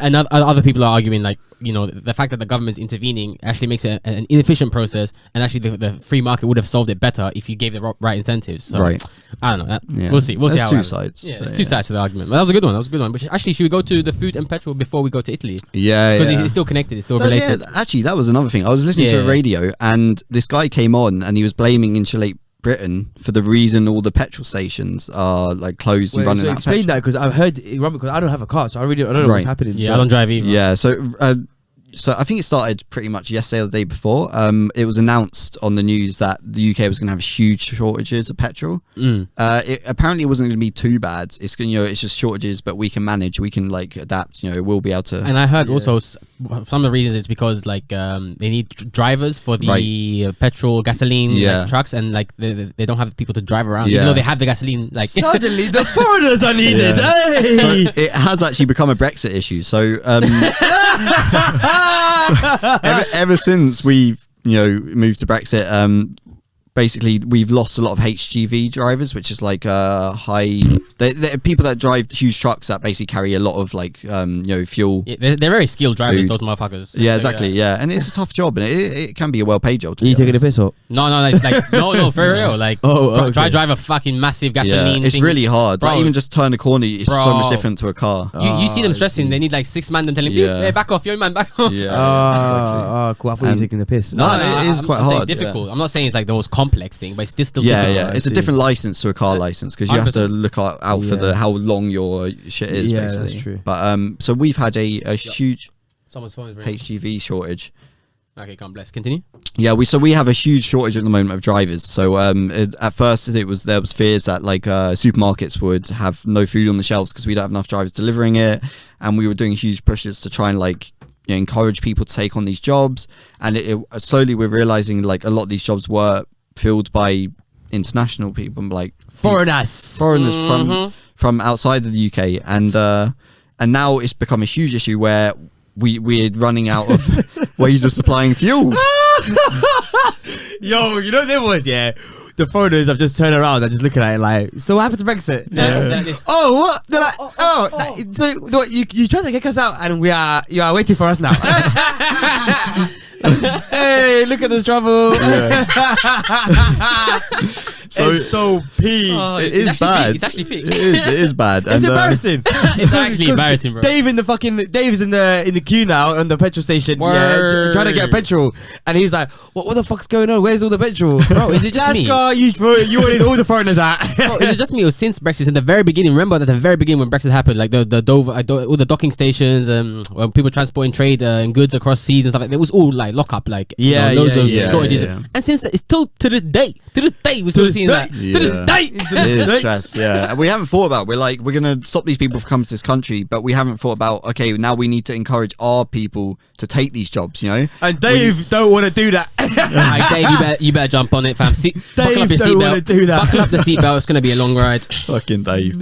and other people are arguing like the fact that the government's intervening actually makes it an inefficient process, and actually the free market would have solved it better if you gave the right incentives. So, Right. I don't know. Yeah. We'll see. We'll see There's how two it happens. sides. Yeah, But there's two sides to the argument. But that was a good one. But actually, should we go to the food and petrol before we go to Italy? Yeah, Because yeah. it's still connected. It's still Yeah, related. actually, that was another thing. I was listening to Yeah. a radio, and this guy came on, and he was blaming Insulate Britain for the reason all the petrol stations are like closed and Wait, running so out of explain petrol. that, because I've heard because I don't have a car, so I don't know Right. what's happening. Yeah, I don't drive either. Yeah, so I think it started pretty much yesterday or the day before. It was announced on the news that the UK was going to have huge shortages of petrol. Apparently, it wasn't going to be too bad. It's it's just shortages, but we can manage. We can like adapt. We'll be able to. And I heard also some of the reasons is because like they need drivers for the petrol, gasoline like, trucks, and like they don't have people to drive around, even Yeah. though they have the gasoline. Like Suddenly, the foreigners are needed. Hey! So it has actually become a Brexit issue. So ever since we moved to Brexit, basically we've lost a lot of HGV drivers, which is like they're people that drive huge trucks that basically carry a lot of like fuel. Yeah, they're very skilled drivers, food. those motherfuckers. Yeah, exactly. Yeah, and it's a tough job, and it can be a well-paid job. Are you taking a piss or? No, it's like no, for real. Like, drive a fucking massive gasoline. It's thing. really hard. Bro. Like, even just turn a corner, it's so much different to a car. You see them stressing. They need like 6 man them telling me, hey, back off, yo man, back off. Yeah. Cool. I thought you were taking the piss. No, it is quite I'm saying hard. difficult. I'm not saying it's like the most complex thing, but it's still Yeah, difficult. it's a different license to a car license because you have to look out for how long your shit is. Yeah, basically. that's true. But so we've had a huge Someone's phone is ringing. HGV shortage. Okay, God bless. Continue. Yeah, we have a huge shortage at the moment of drivers. So at first there was fears that like supermarkets would have no food on the shelves because we don't have enough drivers delivering it, and we were doing huge pushes to try and like encourage people to take on these jobs. And it slowly we're realizing like a lot of these jobs were filled by international people, like foreigners from outside of the UK, and now it's become a huge issue where we're running out of ways of supplying fuel. Yo, you know there was the foreigners have just turned around and just looking at it like, so what happened to Brexit? Oh, what? They're like, so what, you tried to kick us out and you are waiting for us now. Hey, look at this trouble. So it's so peak. It is bad. It's actually peak. It is bad. It's embarrassing. It's actually embarrassing, bro. Dave's in the queue now on the petrol station. Word. Trying to get petrol, and he's like, "What the fuck's going on? Where's all the petrol, bro? Is it just me? You wanted all the foreigners out. Bro, is it just me or since Brexit? In the very beginning, remember at the very beginning when Brexit happened, like the Dover, all the docking stations, when people transporting trade and goods across seas and stuff like that, it was all like lock up, like loads of shortages. And since that, it's still to this day, we're still seeing that. To this day, it is stress. Yeah, and we haven't thought about. We're gonna stop these people from coming to this country, but we haven't thought about. Okay, now we need to encourage our people to take these jobs. And Dave don't want to do that. Right, Dave, you better jump on it, fam. Buckle up your don't want to do that. Buckle up the seatbelt. It's gonna be a long ride. Fucking Dave.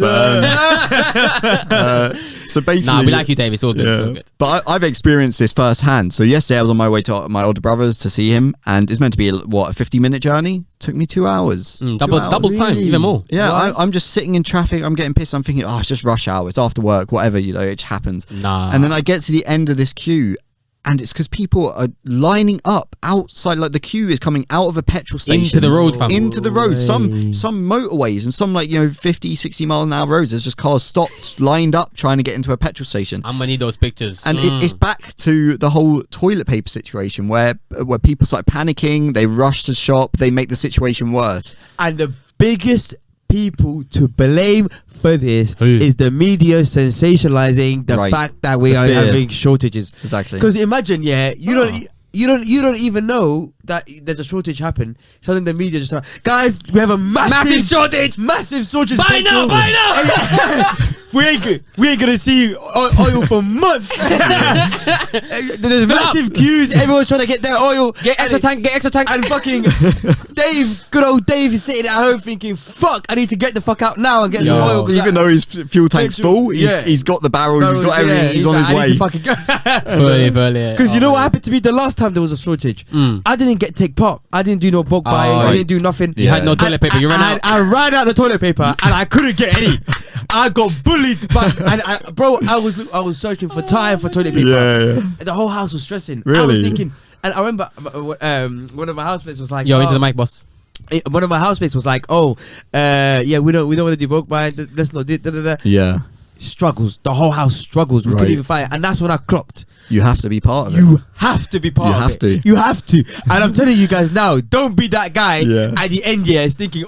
So basically, nah, we like you, Dave. It's all good. It's all good. But I've experienced this firsthand. So yesterday I was on my way to my older brother's to see him, and it's meant to be a 50-minute journey. Took me 2 hours. Double time, even more. Yeah, I'm just sitting in traffic. I'm getting pissed. I'm thinking, it's just rush hour. It's after work. Whatever, it just happens. Nah. And then I get to the end of this queue. And it's because people are lining up outside, like the queue is coming out of a petrol station. Into the road, fam. Into the road. Some motorways and some 50, 60 mile an hour roads. There's just cars stopped, lined up, trying to get into a petrol station. I'm gonna need those pictures. And it's back to the whole toilet paper situation where people start panicking, they rush to shop, they make the situation worse. And the biggest people to blame for this is the media sensationalizing the fact that we are having shortages. Exactly. Because imagine, you don't even know that there's a shortage happen. Suddenly the media just start, guys, we have a massive shortage. Buy now. We ain't gonna see oil for months. There's massive queues. Everyone's trying to get their oil. Get extra tank. And fucking good old Dave is sitting at home tthinking, fuck, I need to get the fuck out now and get some oil. Even though his fuel tank's full, he's got the barrels, he's got everything, he's on his way. I need to fucking go. Because you know what happened to me the last time there was a shortage? I didn't take part. I didn't do no bulk buying. I didn't do nothing. You had no toilet paper. You ran out. I ran out of toilet paper and I couldn't get any. I got bullied by, I was searching for time for toilet paper. The whole house was stressing. Really? I was thinking, and I remember one of my housemates was like, into the mic, boss. One of my housemates was like, we don't want to do bulk buying. Let's not do da. Yeah. Struggles. The whole house struggles. We couldn't even find it. And that's when I clocked. You have to be part of it. You have to be part of it. You have to. And I'm telling you guys now, don't be that guy at the end is thinking,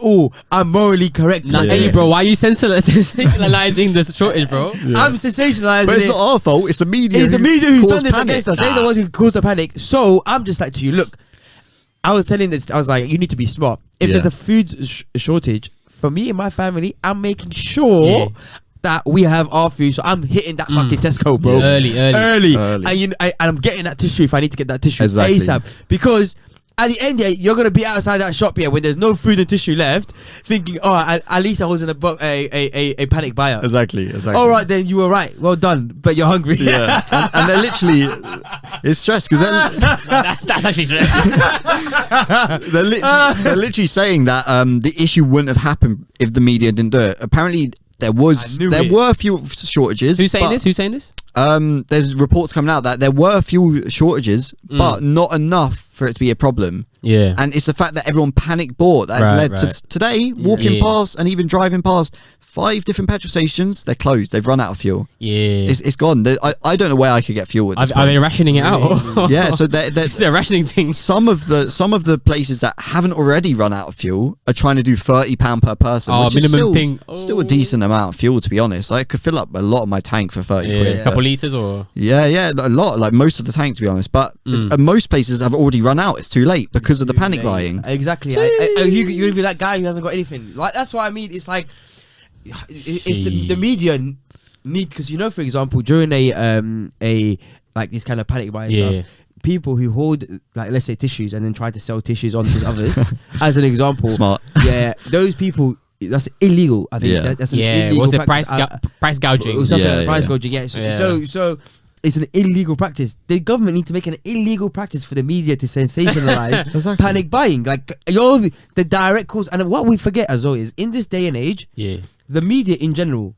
I'm morally correct. Hey, bro, why are you sensationalizing this shortage, bro? I'm sensationalizing But it's not our fault. It's the media. It's the media who's done this against us. They're the ones who caused the panic. So I'm just like to you, look, I was telling this, I was like, you need to be smart. If there's a food shortage, for me and my family, I'm making sure that we have our food, so I'm hitting that fucking Tesco, bro. Early. And I'm getting that tissue if I need to get that tissue exactly. ASAP, because at the end, yeah, you're gonna be outside that shop, yeah, when there's no food and tissue left, thinking, oh, at least I wasn't a panic buyer. Exactly. All right, then you were right. Well done, but you're hungry. Yeah, and they're literally, it's stress because That's actually stress. they're literally saying that the issue wouldn't have happened if the media didn't do it. Apparently, there were fuel shortages. Who's saying this? There's reports coming out that there were fuel shortages, but not enough for it to be a problem. Yeah. And it's the fact that everyone panic bought that has led to today walking past and even driving past 5 different petrol stations. They're closed. They've run out of fuel. Yeah. It's gone. I don't know where I could get fuel at this Are they rationing it out? Yeah, so they're rationing things. some of the places that haven't already run out of fuel are trying to do £30 per person. Oh, which minimum is still, thing. Still a decent amount of fuel, to be honest. I could fill up a lot of my tank for 30 quid. A couple litres or? Yeah, a lot, like most of the tank, to be honest. But most places have already run out. It's too late because of the panic buying. Exactly. You're gonna be that guy who hasn't got anything. Like, that's what I mean. It's like, it's the media need, because for example, during a like this kind of panic buying stuff, people who hoard, like, let's say tissues and then try to sell tissues on to others, as an example, smart. Yeah, those people, that's illegal. I think that's an illegal what's it, practice. price gouging? Or something like price gouging. Yeah. So it's an illegal practice. The government need to make an illegal practice for the media to sensationalize panic buying. Like, you're the direct cause. And what we forget as well is, in this day and age, the media in general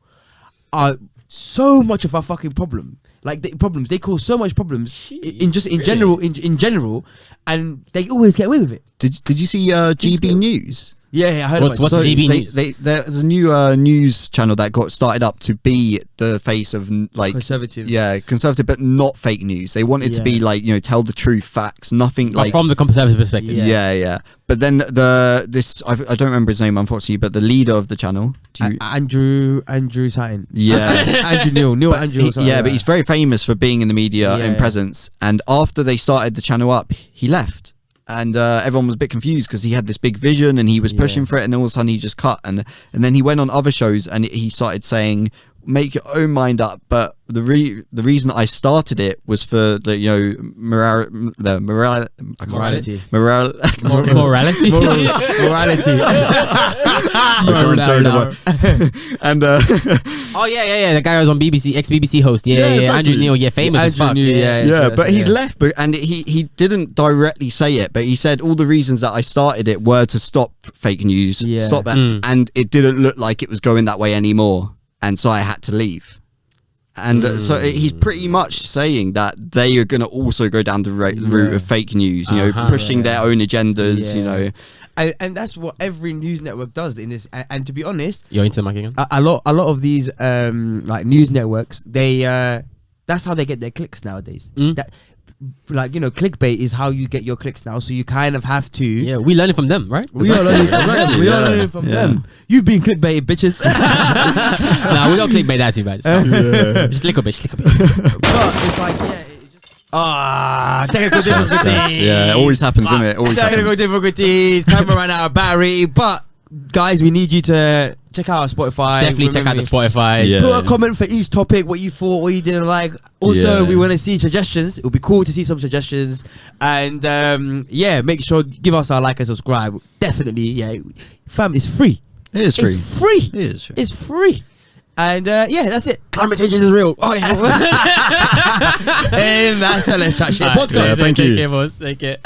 are so much of our fucking problem. Like, the problems, they cause so much problems in general, and they always get away with it. Did you see GB News? Yeah, I heard what's about it. GB News? There's a new news channel that got started up to be the face of, like, conservative. Yeah, conservative, but not fake news. They want it to be like, tell the truth, facts, nothing like from the conservative perspective. Yeah. But then I don't remember his name, unfortunately, but the leader of the channel, Andrew Satin. Yeah, Neil Andrew. Or something, but he's very famous for being in the media in presence. And after they started the channel up, he left. And everyone was a bit confused because he had this big vision and he was pushing for it, and all of a sudden he just cut. And then he went on other shows and he started saying, make your own mind up. But the reason I started it was for the morality. And the guy was on BBC, ex-BBC host. Exactly. Andrew Neil, famous as fuck. But he's left, and he didn't directly say it, but he said all the reasons that I started it were to stop fake news, stop that, and it didn't look like it was going that way anymore, and so I had to leave. And so he's pretty much saying that they are going to also go down the route of fake news, pushing their own agendas, And that's what every news network does in this. And to be honest, you're into the mic again. A lot of these like news networks, they that's how they get their clicks nowadays. That, like, clickbait is how you get your clicks now. So you kind of have to. Yeah, we learn it from them, right? We are learning from them. You've been clickbaited, bitches. Nah, we don't clickbait that too bad. Just click a bit. But it's like, technical difficulties. Yeah, it always happens, isn't it? Technical difficulties. Camera ran out of battery. But guys, we need you to check out our Spotify. Definitely check out the Spotify. Yeah. Put a comment for each topic, what you thought, what you didn't like. Also, we want to see suggestions. It would be cool to see some suggestions. And make sure, give us our like and subscribe. Definitely, fam, it's free. It is free. It's free. It is free. It's free. And that's it. Climate changes is real. Oh, yeah. And that's the Let's Chat Shit podcast. Thank you. Take care, boss. Take care.